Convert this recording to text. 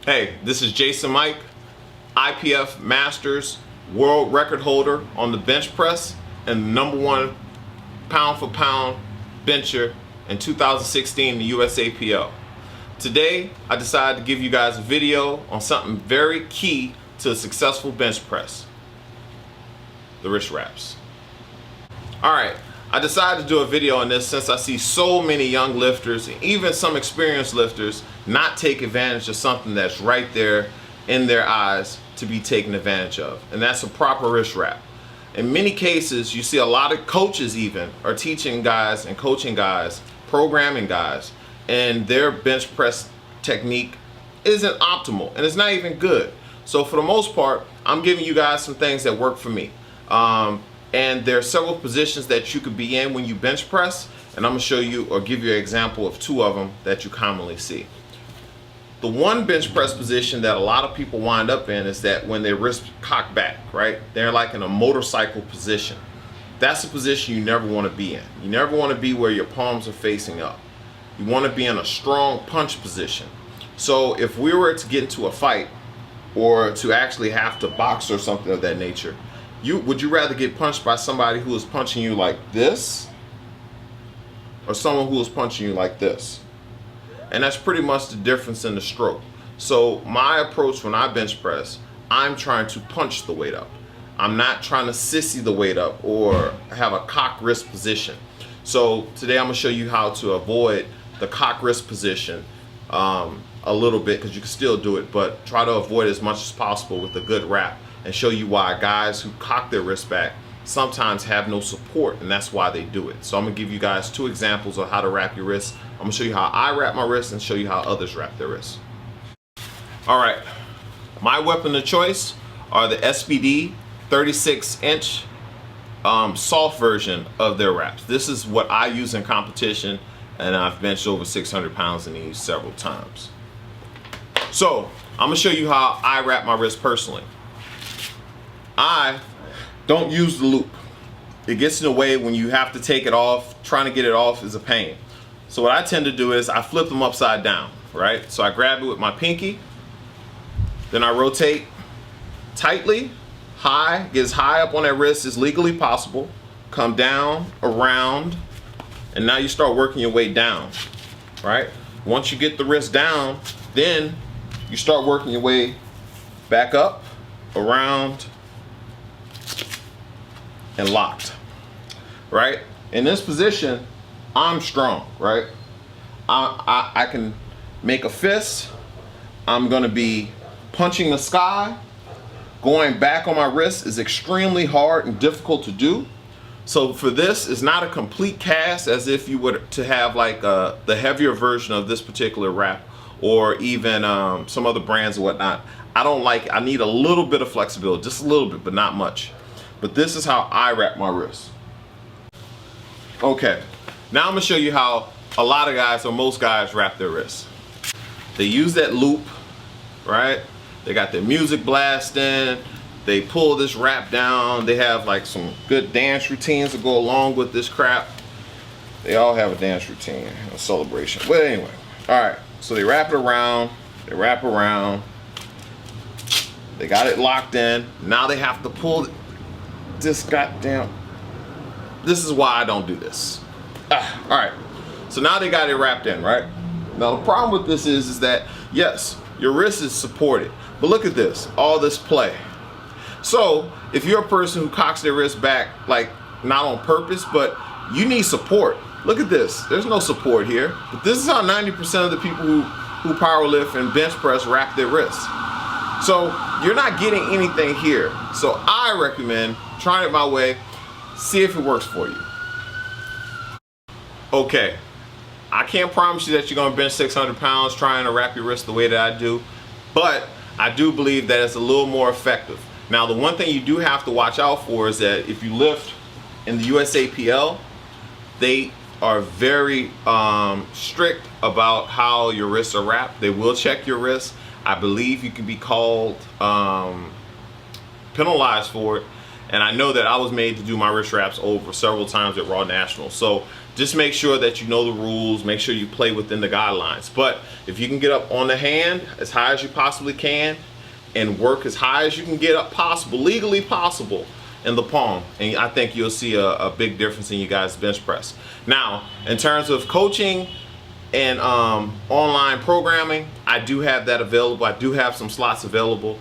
Hey, this is Jason Mike, IPF Masters world record holder on the bench press and #1 pound for pound bencher in 2016 in the USAPL. Today, I decided to give you guys a video on something very key to a successful bench press: the wrist wraps. Alright, I decided to do a video on this since I see so many young lifters, and even some experienced lifters, not take advantage of something that's right there in their eyes to be taken advantage of, and that's a proper wrist wrap. In many cases, you see a lot of coaches even are teaching guys and coaching guys, programming guys, and their bench press technique isn't optimal and it's not even good. So for the most part, I'm giving you guys some things that work for me. And there are several positions that you could be in when you bench press, and I'm gonna show you or give you an example of 2 of them that you commonly see. The one bench press position that a lot of people wind up in is that when their wrist cock back, right? They're like in a motorcycle position. That's a position you never wanna be in. You never wanna be where your palms are facing up. You wanna be in a strong punch position. So if we were to get into a fight or to actually have to box or something of that nature, would you rather get punched by somebody who is punching you like this or someone who is punching you like this? And that's pretty much the difference in the stroke. So my approach when I bench press, I'm trying to punch the weight up. I'm not trying to sissy the weight up or have a cock wrist position. So today I'm gonna show you how to avoid the cock wrist position a little bit, because you can still do it, but try to avoid as much as possible with a good wrap, and show you why guys who cock their wrist back sometimes have no support, and that's why they do it. So I'm gonna give you guys 2 examples of how to wrap your wrists. I'm gonna show you how I wrap my wrists and show you how others wrap their wrists. All right, my weapon of choice are the SBD 36-inch soft version of their wraps. This is what I use in competition, and I've benched over 600 pounds in these several times. So I'm gonna show you how I wrap my wrist personally. I don't use the loop. It gets in the way when you have to take it off. Trying to get it off is a pain. So what I tend to do is I flip them upside down, right? So I grab it with my pinky, then I rotate tightly, high, get as high up on that wrist as legally possible, come down, around, and now you start working your way down, right? Once you get the wrist down, then you start working your way back up, around, and locked, right? In this position, I'm strong, right? I can make a fist. I'm gonna be punching the sky. Going back on my wrist is extremely hard and difficult to do. So for this, it's not a complete cast as if you were to have like the heavier version of this particular wrap, or even some other brands or whatnot. I need a little bit of flexibility, just a little bit, but not much. But this is how I wrap my wrist. Okay, now I'm gonna show you how a lot of guys, or most guys, wrap their wrists. They use that loop, right? They got their music blasting, they pull this wrap down, they have like some good dance routines to go along with this crap. They all have a dance routine, a celebration. But anyway, all right, so they wrap it around, they wrap around, they got it locked in. Now they have to pull this goddamn, this is why I don't do this. All right, so now they got it wrapped in, right? Now the problem with this is that, yes, your wrist is supported, but look at this, all this play. So if you're a person who cocks their wrist back, like not on purpose, but you need support. Look at this, there's no support here. But this is how 90% of the people who power lift and bench press wrap their wrists. So you're not getting anything here. So I recommend trying it my way, see if it works for you. Okay, I can't promise you that you're gonna bench 600 pounds trying to wrap your wrist the way that I do, but I do believe that it's a little more effective. Now, the one thing you do have to watch out for is that if you lift in the USAPL, they are very strict about how your wrists are wrapped. They will check your wrists. I believe you can be called penalized for it. And I know that I was made to do my wrist wraps over several times at Raw National. So Just make sure that you know the rules, make sure you play within the guidelines. But if you can get up on the hand as high as you possibly can and work as high as you can get up possible, legally possible, in the palm, and I think you'll see a big difference in you guys' bench press. Now, in terms of coaching and online programming, I do have that available. I do have some slots available.